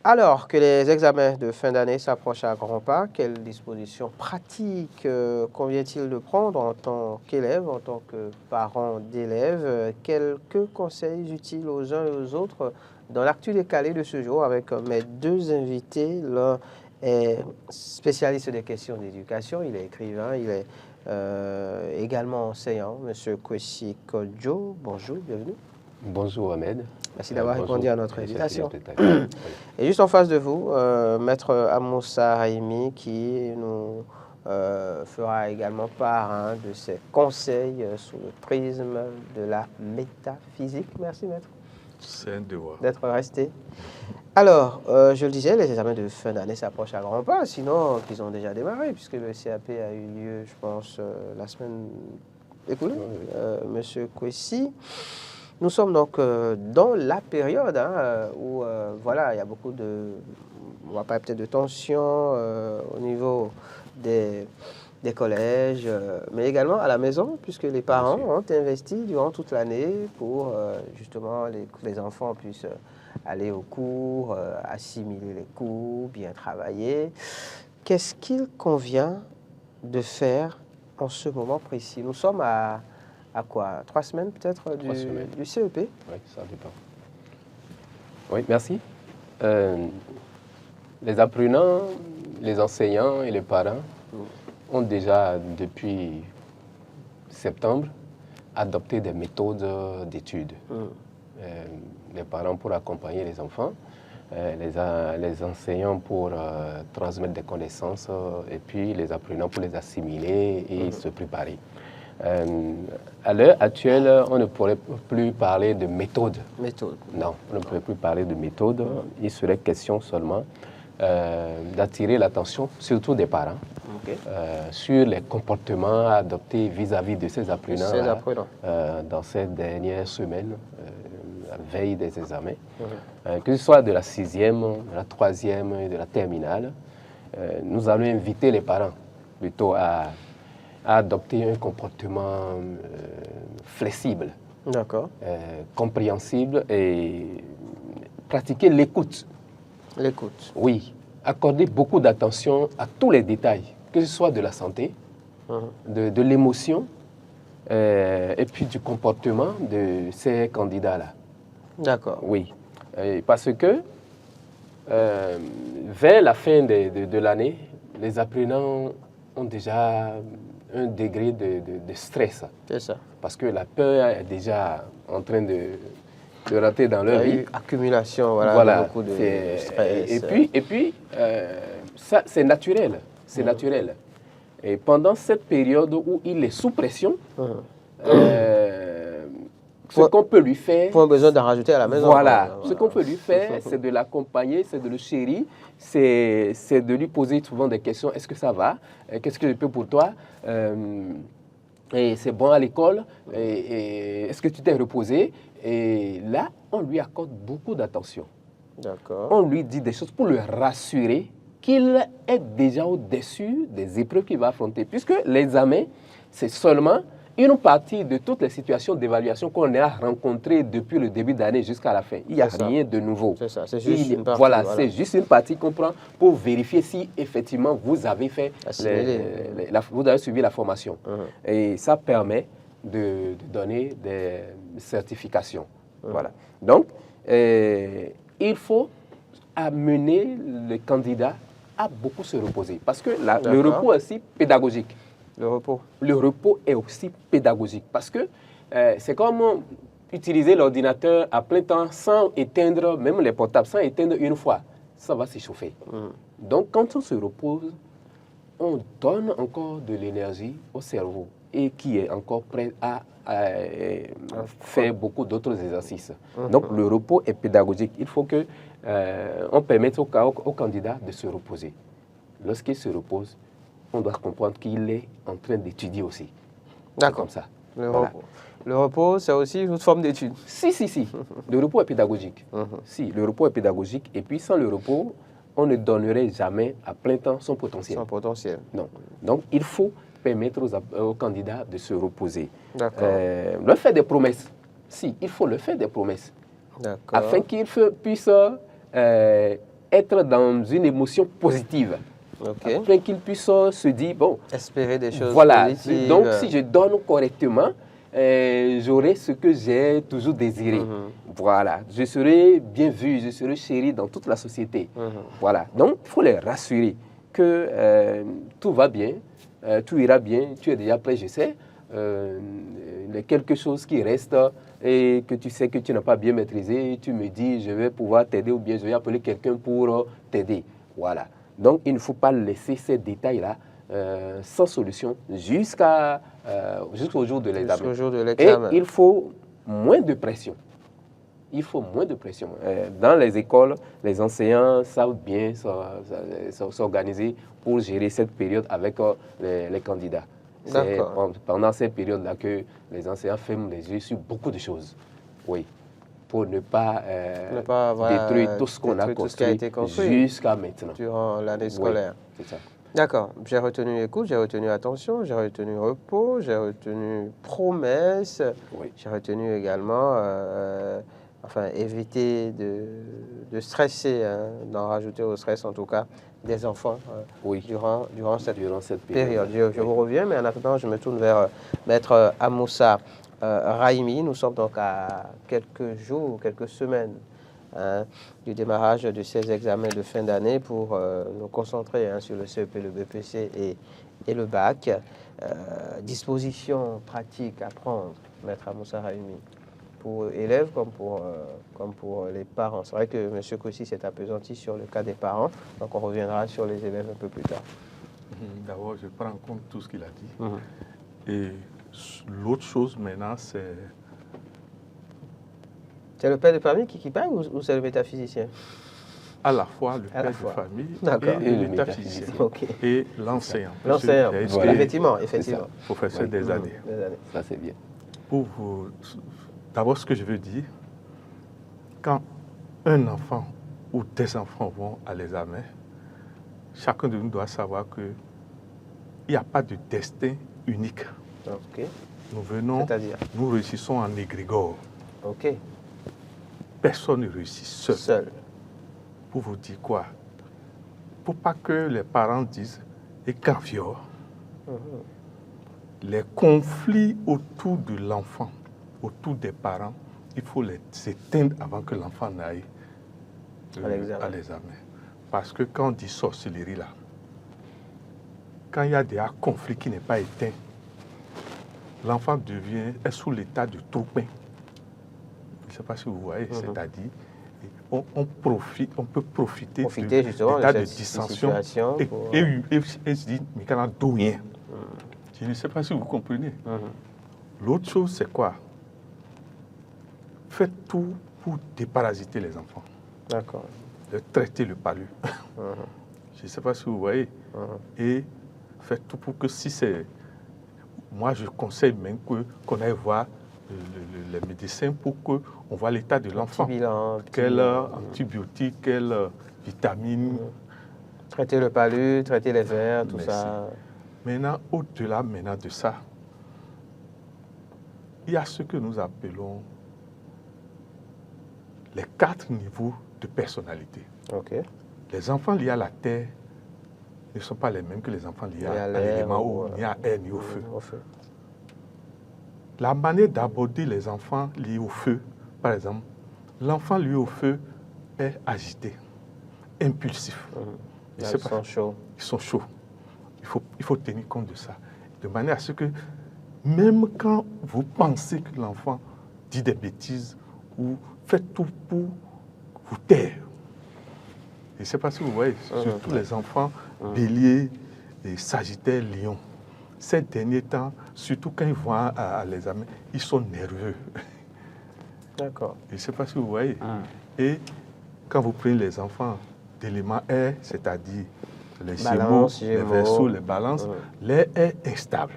Alors que les examens de fin d'année s'approchent à grands pas, quelles dispositions pratiques convient-il de prendre en tant qu'élève, en tant que parent d'élèves? Quelques conseils utiles aux uns et aux autres dans l'actu décalé de ce jour avec mes deux invités. L'un est spécialiste des questions d'éducation, il est écrivain, il est également enseignant, M. Kwesi Kodjo. Bonjour, bienvenue. Bonjour Ahmed. Merci d'avoir répondu à notre invitation. Oui. Et juste en face de vous, Maître Amoussa Raimi qui nous fera également part de ses conseils sous le prisme de la métaphysique. Merci Maître. C'est un devoir. D'être resté. Alors, je le disais, les examens de fin d'année s'approchent à grands pas, sinon qu'ils ont déjà démarré, puisque le CAP a eu lieu, je pense, la semaine écoulée. Monsieur Kwesi. Nous sommes donc dans la période où voilà, il y a beaucoup de, on va parler peut-être de tension au niveau des collèges, mais également à la maison, puisque les parents ont investi durant toute l'année pour justement les enfants puissent aller aux cours, assimiler les cours, bien travailler. Qu'est-ce qu'il convient de faire en ce moment précis? Nous sommes à quoi? 3 semaines peut-être du CEP? Oui, ça dépend. Oui, merci. Les apprenants, les enseignants et les parents ont déjà, depuis septembre, adopté des méthodes d'études. Les parents pour accompagner les enfants, les enseignants pour transmettre des connaissances et puis les apprenants pour les assimiler et se préparer. À l'heure actuelle, on ne pourrait plus parler de méthode. Non, on ne pourrait plus parler de méthode. Il serait question seulement d'attirer l'attention, surtout des parents, sur les comportements adoptés vis-à-vis de ces apprenants, dans ces dernières semaines, la veille des examens, que ce soit de la 6e, de la 3e et de la terminale. Nous allons inviter les parents plutôt à adopter un comportement flexible, compréhensible et pratiquer l'écoute. L'écoute. Oui, accorder beaucoup d'attention à tous les détails, que ce soit de la santé, de l'émotion et puis du comportement de ces candidats-là. D'accord. Oui, parce que vers la fin de l'année, les apprenants ont déjà un degré de stress. C'est ça. Parce que la peur est déjà en train de rentrer dans leur vie. Il y a eu accumulation, voilà. De beaucoup de stress. Et puis ça, c'est naturel. C'est naturel. Et pendant cette période où il est sous pression, ce qu'on peut lui faire... Pas besoin d'en rajouter à la maison. Voilà. Ce qu'on peut lui faire, c'est de l'accompagner, c'est de le chérir, c'est de lui poser souvent des questions. Est-ce que ça va? Qu'est-ce que je peux pour toi? Et c'est bon à l'école? Est-ce que tu t'es reposé? Et là, on lui accorde beaucoup d'attention. D'accord. On lui dit des choses pour le rassurer qu'il est déjà au-dessus des épreuves qu'il va affronter. Puisque l'examen, c'est seulement une partie de toutes les situations d'évaluation qu'on a rencontrées depuis le début d'année jusqu'à la fin. Il n'y a rien de nouveau. C'est ça, c'est juste une partie. Voilà, c'est juste une partie qu'on prend pour vérifier si effectivement vous avez fait vous avez suivi la formation. Et ça permet de donner des certifications. Voilà. Donc, il faut amener le candidat à beaucoup se reposer. Parce que le repos est aussi pédagogique. Le repos est aussi pédagogique parce que c'est comme utiliser l'ordinateur à plein temps sans éteindre, même les portables, sans éteindre une fois. Ça va s'échauffer. Donc, quand on se repose, on donne encore de l'énergie au cerveau et qui est encore prêt à faire beaucoup d'autres exercices. Donc, le repos est pédagogique. Il faut qu'on permette au candidat de se reposer. Lorsqu'il se repose, on doit comprendre qu'il est en train d'étudier aussi. D'accord. Comme ça. Le repos, c'est aussi une forme d'étude. Si. Le repos est pédagogique. Si, le repos est pédagogique. Et puis, sans le repos, on ne donnerait jamais à plein temps son potentiel. Son potentiel. Non. Donc, il faut permettre aux candidats de se reposer. D'accord. Leur faire des promesses. Si, il faut leur faire des promesses. D'accord. Afin qu'ils puissent être dans une émotion positive. Afin qu'ils puissent se dire, bon, espérer des choses voilà, positives. Donc si je donne correctement, j'aurai ce que j'ai toujours désiré. Voilà, je serai bien vu, je serai chéri dans toute la société. Voilà, donc il faut les rassurer que tout va bien, tout ira bien, tu es déjà prêt, je sais. Les quelque chose qui reste et que tu sais que tu n'as pas bien maîtrisé, tu me dis, je vais pouvoir t'aider ou bien je vais appeler quelqu'un pour t'aider. Voilà. Donc, il ne faut pas laisser ces détails-là sans solution jusqu'au jour de l'examen. Et il faut moins de pression. Il faut moins de pression. Dans les écoles, les enseignants savent bien s'organiser pour gérer cette période avec les candidats. C'est pendant cette période-là que les enseignants ferment les yeux sur beaucoup de choses. Oui. Pour ne pas détruire tout ce qu'on a construit jusqu'à maintenant. Durant l'année scolaire. Oui, c'est ça. D'accord. J'ai retenu écoute, j'ai retenu attention, j'ai retenu repos, j'ai retenu promesse, j'ai retenu également éviter de stresser, d'en rajouter au stress en tout cas, des enfants durant cette période. Je vous reviens, mais en attendant, je me tourne vers Maître Amoussa Rahimi. Nous sommes donc à quelques jours, quelques semaines du démarrage de ces examens de fin d'année pour nous concentrer sur le CEP, le BPC et le bac. Dispositions pratiques à prendre, Maître Amoussa Rahimi, pour élèves comme pour les parents. C'est vrai que M. Kossi s'est appesanti sur le cas des parents, donc on reviendra sur les élèves un peu plus tard. D'abord, je prends en compte tout ce qu'il a dit. Et l'autre chose maintenant, c'est... C'est le père de famille qui parle ou c'est le métaphysicien? À la fois le père de famille et le métaphysicien. Et l'enseignant. L'enseignant, voilà. Effectivement. Professeur des années. Ça, c'est bien. D'abord, ce que je veux dire, quand un enfant ou des enfants vont à l'examen, chacun de nous doit savoir qu'il n'y a pas de destin unique. Nous venons, nous réussissons en égrégore. Personne ne réussit seul. Pour vous dire quoi? Pour pas que les parents disent, et caviar, les conflits autour de l'enfant, autour des parents, il faut les éteindre avant que l'enfant n'aille à l'examen. Parce que quand on dit sorcellerie là, quand il y a des conflits qui n'est pas éteint, l'enfant est sous l'état de troupin. Je ne sais pas si vous voyez, c'est-à-dire on peut profiter de l'état de dissension et se dire, mais quand on n'a rien. Je ne sais pas si vous comprenez. L'autre chose, c'est quoi? Faites tout pour déparasiter les enfants. D'accord. Traiter le palu. Je ne sais pas si vous voyez. Et faites tout pour que si c'est... Moi, je conseille même qu'on aille voir les médecins pour qu'on voit l'état de l'enfant. Quel antibiotique, quelle vitamine. Traiter le palu, traiter les vers, tout ça. Maintenant, au-delà de ça, il y a ce que nous appelons les 4 niveaux de personnalité. Les enfants liés à la terre ne sont pas les mêmes que les enfants liés à l'élément ni à l'air ni au feu. La manière d'aborder les enfants liés au feu, par exemple, l'enfant lié au feu est agité, impulsif. Ils sont chauds. Ils sont chauds. Il faut tenir compte de ça. De manière à ce que, même quand vous pensez que l'enfant dit des bêtises ou fait tout pour vous taire, je ne sais pas si vous voyez, surtout les enfants béliers, et sagittaires, lions. Ces derniers temps, surtout quand ils vont à l'examen, ils sont nerveux. D'accord. Je ne sais pas si vous voyez. Et quand vous prenez les enfants d'élément air, c'est-à-dire les Gémeaux, les Verseaux, les Balances, l'air est instable.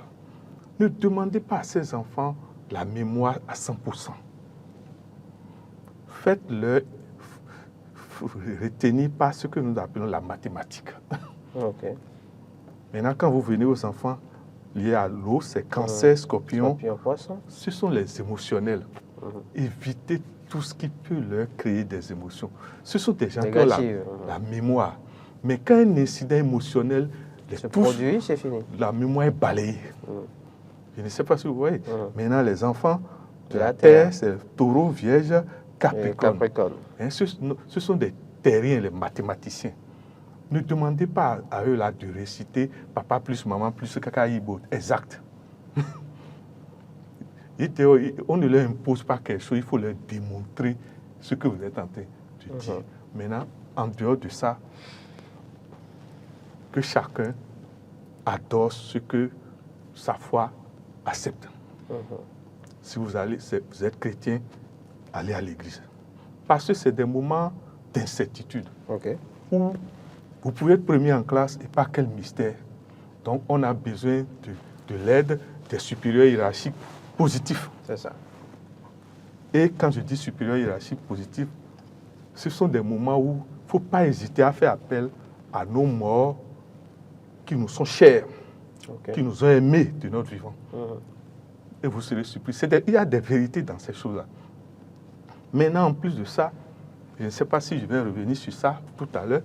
Ne demandez pas à ces enfants la mémoire à 100%. Faites-leur retenir par ce que nous appelons la mathématique. Maintenant, quand vous venez aux enfants liés à l'eau, c'est Cancer, Scorpion, ce sont les émotionnels. Évitez tout ce qui peut leur créer des émotions. Ce sont des gens qui ont la mémoire. Mais quand un incident émotionnel les produit, c'est fini. La mémoire est balayée. Je ne sais pas si vous voyez. Maintenant, les enfants de la Terre, c'est Taureau, Vierge, Capricorne. Ce sont des terriens, les mathématiciens. Ne demandez pas à eux là de réciter papa plus maman plus cacaïbo. Exact. On ne leur impose pas quelque chose, il faut leur démontrer ce que vous êtes en train de dire. Maintenant, en dehors de ça, que chacun adore ce que sa foi accepte. Si vous êtes chrétien, allez à l'église. Parce que c'est des moments d'incertitude. Où vous pouvez être premier en classe et pas quel mystère. Donc, on a besoin de l'aide des supérieurs hiérarchiques positifs. C'est ça. Et quand je dis supérieurs hiérarchiques positifs, ce sont des moments où il ne faut pas hésiter à faire appel à nos morts qui nous sont chers, qui nous ont aimés de notre vivant. Et vous serez surpris. Il y a des vérités dans ces choses-là. Maintenant, en plus de ça, je ne sais pas si je vais revenir sur ça tout à l'heure,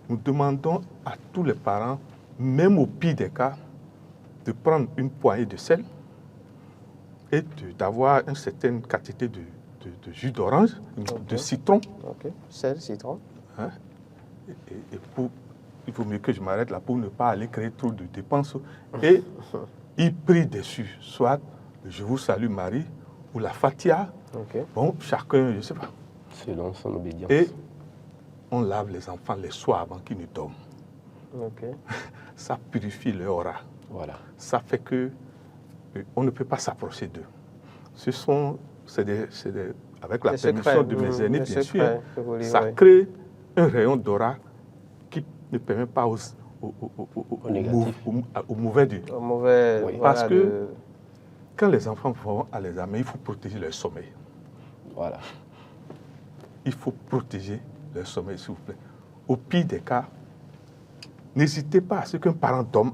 nous demandons à tous les parents, même au pire des cas, de prendre une poignée de sel et d'avoir une certaine quantité de jus d'orange, de citron. Sel, citron. Hein? Et il vaut mieux que je m'arrête là pour ne pas aller créer trop de dépenses. Et il prie dessus, soit je vous salue Marie ou la Fatia. Bon, chacun, je ne sais pas. Selon son obédience. Et on lave les enfants les soirs avant qu'ils ne dorment. Ça purifie leur aura. Voilà. Ça fait que on ne peut pas s'approcher d'eux. Avec la permission de mes aînés, bien sûr, ça crée un rayon d'aura qui ne permet pas au mauvais Dieu. Parce que quand les enfants vont à l'examen, il faut protéger leur sommeil. Voilà. Il faut protéger leur sommeil, s'il vous plaît. Au pire des cas, n'hésitez pas à ce qu'un parent dorme.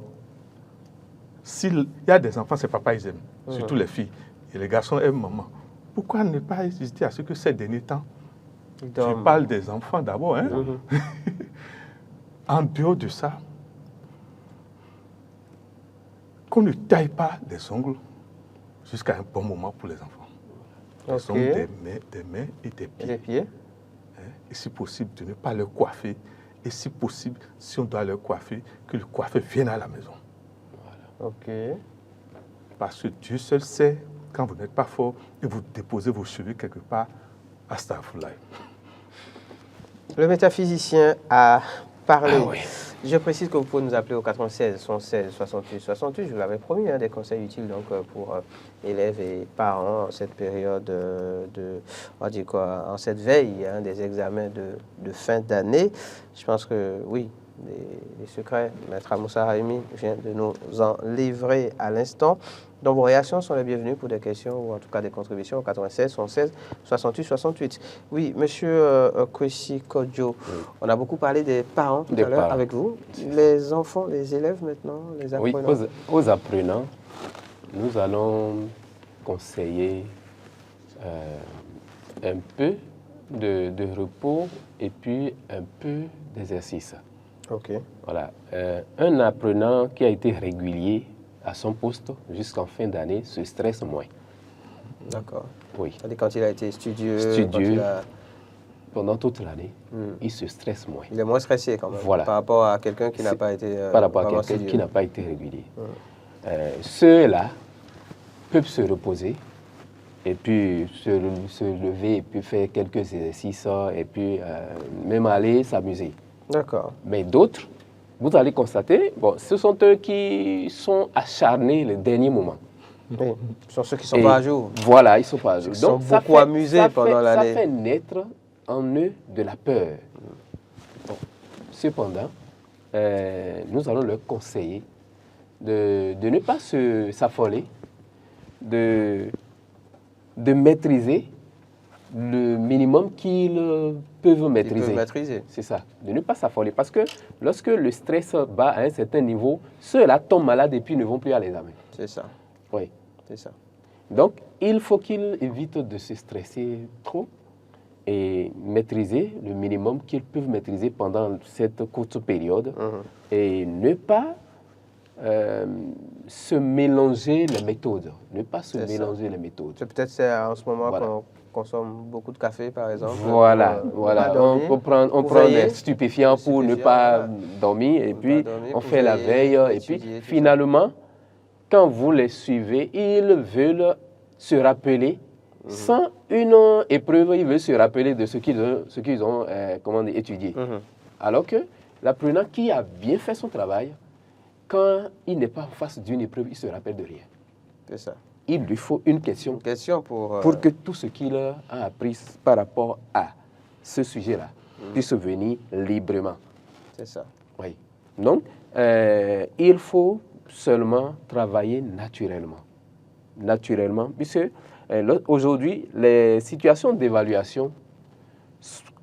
S'il y a des enfants, c'est papa, ils aiment, surtout les filles. Et les garçons aiment maman. Pourquoi ne pas hésiter à ce que ces derniers temps, je parle des enfants d'abord, hein? En dehors de ça, qu'on ne taille pas les ongles jusqu'à un bon moment pour les enfants. Les ongles des mains et des pieds. Et si possible, de ne pas leur coiffer. Et si possible, si on doit leur coiffer, que le coiffeur vienne à la maison. Parce que Dieu seul sait, quand vous n'êtes pas fort, et vous déposez vos cheveux quelque part, astaghfirullah. Le métaphysicien a parlé. Je précise que vous pouvez nous appeler au 96 116 68 68. Je vous l'avais promis, des conseils utiles donc, pour élèves et parents en cette période en cette veille des examens de fin d'année. Je pense que oui, les secrets, Maître Moussa Raimi vient de nous en livrer à l'instant. Donc vos réactions sont les bienvenues pour des questions ou en tout cas des contributions au 96 116 68 68. Oui, monsieur Kwesi Kodjo, on a beaucoup parlé des parents tout à l'heure avec vous. Les enfants, les élèves maintenant, les apprenants. Oui, aux apprenants, nous allons conseiller un peu de repos et puis un peu d'exercice. Voilà. Un apprenant qui a été régulier à son poste jusqu'en fin d'année se stresse moins. D'accord. Oui. Quand il a été studieux. Pendant toute l'année, il se stresse moins. Il est moins stressé quand même. Voilà. Par rapport à quelqu'un qui n'a pas été par rapport à quelqu'un qui n'a pas été régulier. Ceux-là peuvent se reposer et puis se lever et puis faire quelques exercices et puis même aller s'amuser. D'accord. Mais d'autres, vous allez constater, ce sont eux qui sont acharnés les derniers moments. Oui, ce sont ceux qui ne sont pas à jour. Voilà, ils ne sont pas à jour. Ils sont beaucoup amusés pendant l'année. Ça fait naître en eux de la peur. Bon. Cependant, nous allons leur conseiller de ne pas s'affoler, de maîtriser le minimum qu'ils peuvent maîtriser. C'est ça, de ne pas s'affoler. Parce que lorsque le stress bat à un certain niveau, ceux-là tombent malades et puis ne vont plus à l'examen. C'est ça. Oui. C'est ça. Donc, il faut qu'ils évitent de se stresser trop et maîtriser le minimum qu'ils peuvent maîtriser pendant cette courte période et ne pas se mélanger les méthodes. Ne pas se mélanger les méthodes. Peut-être en ce moment qu'on consomme beaucoup de café, par exemple. Voilà. On prend des stupéfiants pour ne pas dormir et puis on fait la veille. Et puis finalement, quand vous les suivez, ils veulent se rappeler, sans une épreuve, ils veulent se rappeler de ce qu'ils ont étudié. Alors que l'apprenant qui a bien fait son travail, quand il n'est pas en face d'une épreuve, il ne se rappelle de rien. C'est ça. Il lui faut une question pour que tout ce qu'il a appris par rapport à ce sujet-là puisse venir librement. C'est ça. Oui. Donc, il faut seulement travailler naturellement. Naturellement, puisque aujourd'hui, les situations d'évaluation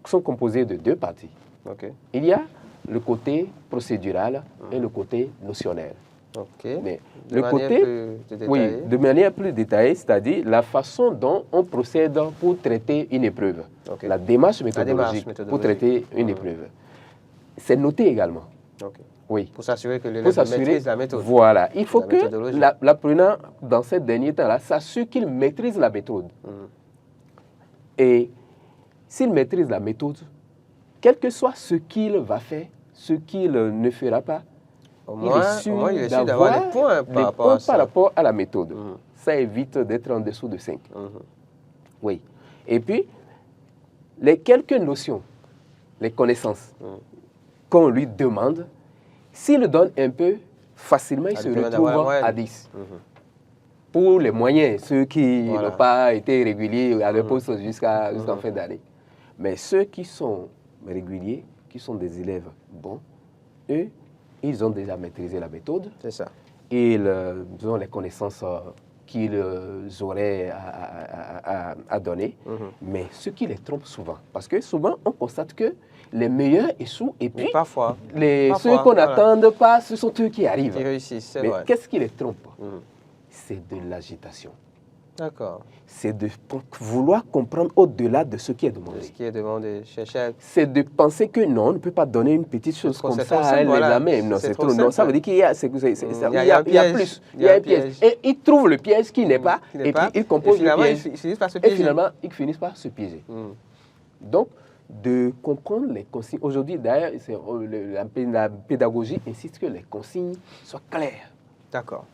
sont composées de deux parties. Okay. Il y a le côté procédural et le côté notionnel. Okay. Mais de manière plus détaillée, c'est-à-dire la façon dont on procède pour traiter une épreuve. Okay. La démarche méthodologique pour traiter une épreuve. C'est noté également. Okay. Oui. Pour s'assurer que l'élève maîtrise la méthode. Voilà. Il faut que l'apprenant, dans ces derniers temps-là, s'assure qu'il maîtrise la méthode. Et s'il maîtrise la méthode, quel que soit ce qu'il va faire, ce qu'il ne fera pas, il est sûr d'avoir des points par rapport à la méthode. Ça évite d'être en dessous de 5. Oui. Et puis, les quelques notions, les connaissances qu'on lui demande, s'il donne un peu, facilement, il se retrouve à 10. Pour les moyens, ceux qui n'ont pas été réguliers à leur poste jusqu'en fin d'année. Mais ceux qui sont réguliers, qui sont des élèves bons, eux, ils ont déjà maîtrisé la méthode. C'est ça. Ils ont les connaissances qu'ils auraient à donner. Mais ce qui les trompe souvent, parce que souvent, on constate que les meilleurs échouent et puis ceux qu'on n'attend pas, ce sont eux qui arrivent. Qui réussissent, c'est mais vrai. Qu'est-ce qui les trompe? C'est de l'agitation. D'accord. C'est de vouloir comprendre au-delà de ce qui est demandé. Ce qui est demandé. C'est de penser que non, on ne peut pas donner une petite chose comme ça à l'examen. Non, c'est trop. Non, ça veut dire qu'il y a, plus. Il y a un piège. Et ils trouvent le piège qui n'est pas, et puis ils composent le piège. Et finalement, ils finissent par se piéger. Donc, de comprendre les consignes. Aujourd'hui, d'ailleurs, la pédagogie insiste que les consignes soient claires. D'accord.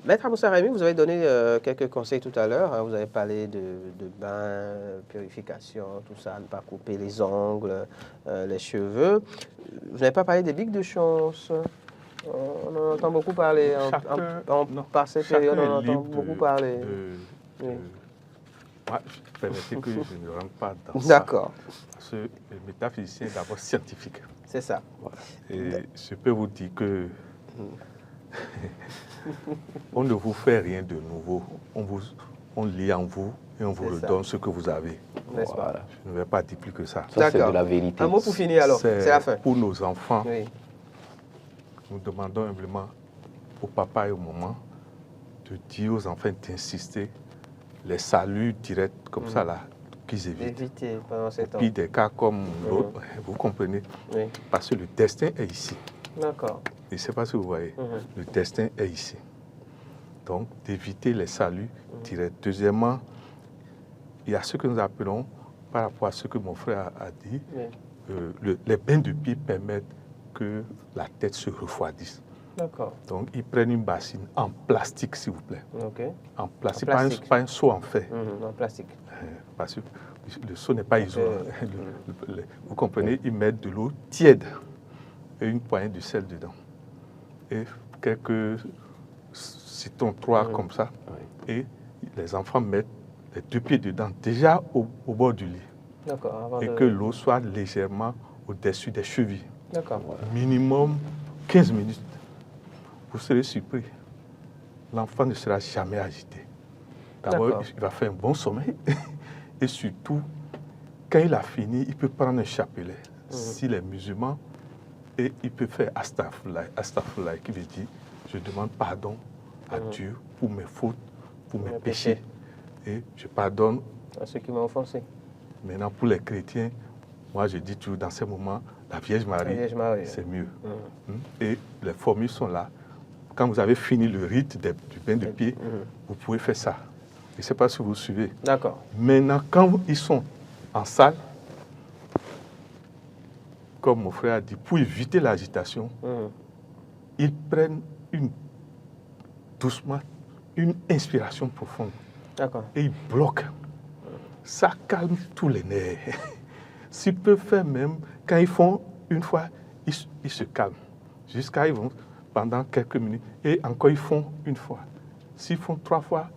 Maître Amoussa Raimi, vous avez donné quelques conseils tout à l'heure. Vous avez parlé de bain, purification, tout ça, ne pas couper les ongles, les cheveux. Vous n'avez pas parlé des bics de chance. On en entend beaucoup parler. Par cette période, on en entend beaucoup parler. Permettez que je ne rentre pas dans ça. D'accord. Parce que le métaphysicien est d'abord scientifique. C'est ça. Et je peux vous dire que on ne vous fait rien de nouveau. On lit en vous et on vous redonne ce que vous avez. Voilà. Je ne vais pas dire plus que ça. Ça, c'est de la vérité. Un mot pour finir alors, c'est la fin. Pour nos enfants, nous demandons humblement au papa et aux mamans de dire aux enfants d'insister les saluts directs comme ça là, qu'ils évitent. Éviter pendant ces temps. Et puis des cas comme l'autre, vous comprenez, parce que le destin est ici. D'accord. Je ne sais pas si vous voyez, le destin est ici. Donc, d'éviter les saluts directs. Deuxièmement, il y a ce que nous appelons, par rapport à ce que mon frère a dit, les bains de pied permettent que la tête se refroidisse. D'accord. Donc, ils prennent une bassine en plastique, s'il vous plaît. Okay. En plastique, pas un seau en fer. En plastique. Parce que le seau n'est pas isolant. Vous comprenez, ils mettent de l'eau tiède et une poignée de sel dedans. Et quelques citons 3 comme ça. Et les enfants mettent les 2 pieds dedans, déjà au bord du lit. D'accord. Et que l'eau soit légèrement au-dessus des chevilles. D'accord. Minimum 15 minutes. Vous serez surpris. L'enfant ne sera jamais agité. D'abord, il va faire un bon sommeil. Et surtout, quand il a fini, il peut prendre un chapelet. S'il est musulman, et il peut faire astaghfirullah, qui veut dire je demande pardon à Dieu pour mes fautes pour mes péchés. Et je pardonne à ceux qui m'ont offensé. Maintenant, pour les chrétiens, moi je dis toujours dans ces moments, la Vierge Marie, c'est mieux. Et les formules sont là. Quand vous avez fini le rite du bain de pied, vous pouvez faire ça. Je ne sais pas si vous suivez. D'accord. Maintenant, quand ils sont en salle, comme mon frère a dit, pour éviter l'agitation, ils prennent doucement une inspiration profonde. D'accord. Et ils bloquent. Ça calme tous les nerfs. S'ils peuvent faire même, quand ils font une fois, ils se calment. Jusqu'à ils vont pendant quelques minutes. Et encore, ils font une fois. S'ils font 3 fois,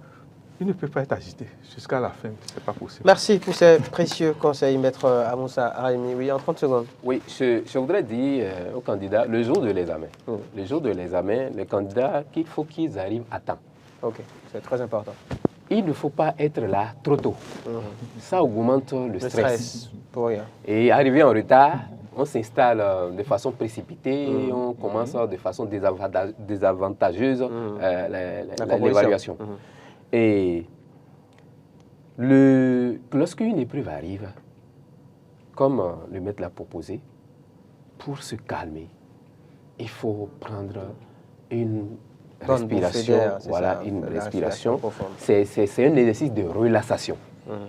ils ne peuvent pas être agités. Jusqu'à la fin, ce n'est pas possible. Merci pour ces précieux conseils, Maître Amoussa Arimi. Oui, en 30 secondes. Oui, je voudrais dire aux candidats, le jour de l'examen, le jour de l'examen, les candidats, qu'il faut qu'ils arrivent à temps. Ok, c'est très important. Il ne faut pas être là trop tôt. Ça augmente le stress. Pour rien. Et arriver en retard, on s'installe de façon précipitée, on commence de façon désavantageuse l'évaluation. Et lorsqu'une épreuve arrive, comme le maître l'a proposé, pour se calmer, il faut prendre une respiration, une respiration. C'est un exercice de relaxation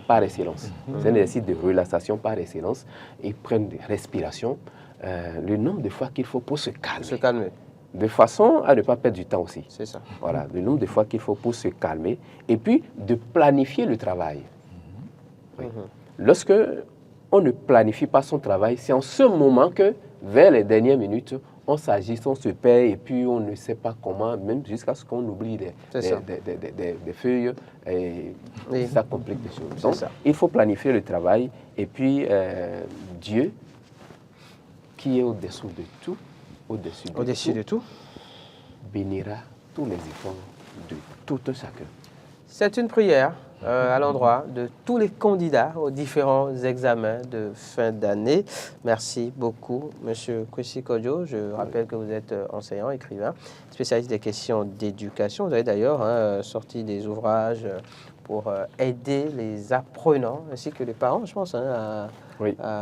par excellence. C'est un exercice de relaxation par excellence. Et prendre des respirations, le nombre de fois qu'il faut pour se calmer. Se calmer. De façon à ne pas perdre du temps aussi. C'est ça. Voilà, le nombre de fois qu'il faut pour se calmer. Et puis, de planifier le travail. Oui. Lorsque on ne planifie pas son travail, c'est en ce moment que, vers les dernières minutes, on s'agite, on se perd et puis on ne sait pas comment, même jusqu'à ce qu'on oublie des feuilles et ça complique les choses. Donc, il faut planifier le travail et puis Dieu, qui est au-dessous de tout, au-dessus de tout, bénira tous les efforts de tout un chacun. C'est une prière à l'endroit de tous les candidats aux différents examens de fin d'année. Merci beaucoup, Monsieur Kwesi Kodjo. Je rappelle que vous êtes enseignant, écrivain, spécialiste des questions d'éducation. Vous avez d'ailleurs sorti des ouvrages pour aider les apprenants ainsi que les parents, je pense, à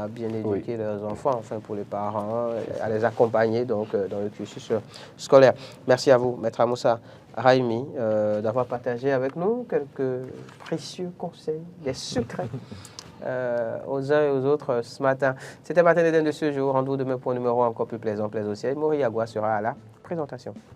bien éduquer leurs enfants, enfin pour les parents, à les accompagner donc dans le cursus scolaire. Merci à vous, Maître Amoussa Arimi, d'avoir partagé avec nous quelques précieux conseils, des secrets aux uns et aux autres ce matin. C'était Matin d'Éden de ce jour. Rendez-vous demain pour un numéro encore plus plaisant, plaisant aussi. Maurice Agua sera à la présentation.